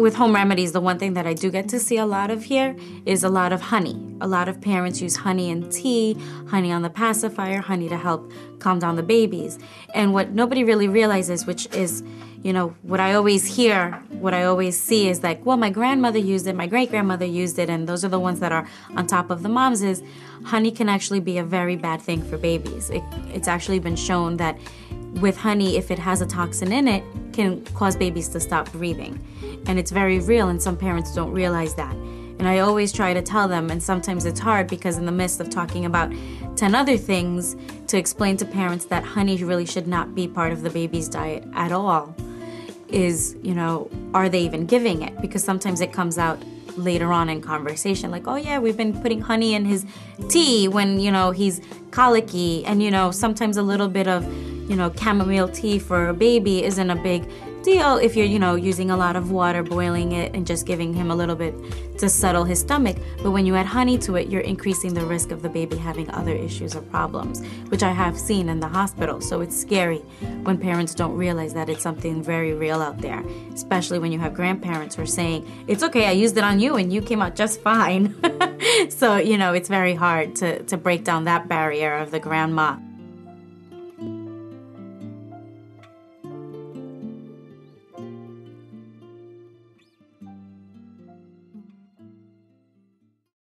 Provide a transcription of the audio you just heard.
with home remedies, the one thing that I do get to see a lot of here is a lot of honey. A lot of parents use honey in tea, honey on the pacifier, honey to help calm down the babies. And what nobody really realizes, which is, what I always hear, what I always see is like, well, my grandmother used it, my great-grandmother used it, and those are the ones that are on top of the moms, is honey can actually be a very bad thing for babies. It's actually been shown that with honey, if it has a toxin in it, can cause babies to stop breathing. And it's very real, and some parents don't realize that. And I always try to tell them, and sometimes it's hard because in the midst of talking about 10 other things, to explain to parents that honey really should not be part of the baby's diet at all is, are they even giving it? Because sometimes it comes out later on in conversation, like, oh yeah, we've been putting honey in his tea when, he's colicky, and, sometimes a little bit of, chamomile tea for a baby isn't a big deal if you're, using a lot of water, boiling it, and just giving him a little bit to settle his stomach. But when you add honey to it, you're increasing the risk of the baby having other issues or problems, which I have seen in the hospital. So it's scary when parents don't realize that it's something very real out there, especially when you have grandparents who are saying, it's okay, I used it on you and you came out just fine. So, it's very hard to break down that barrier of the grandma.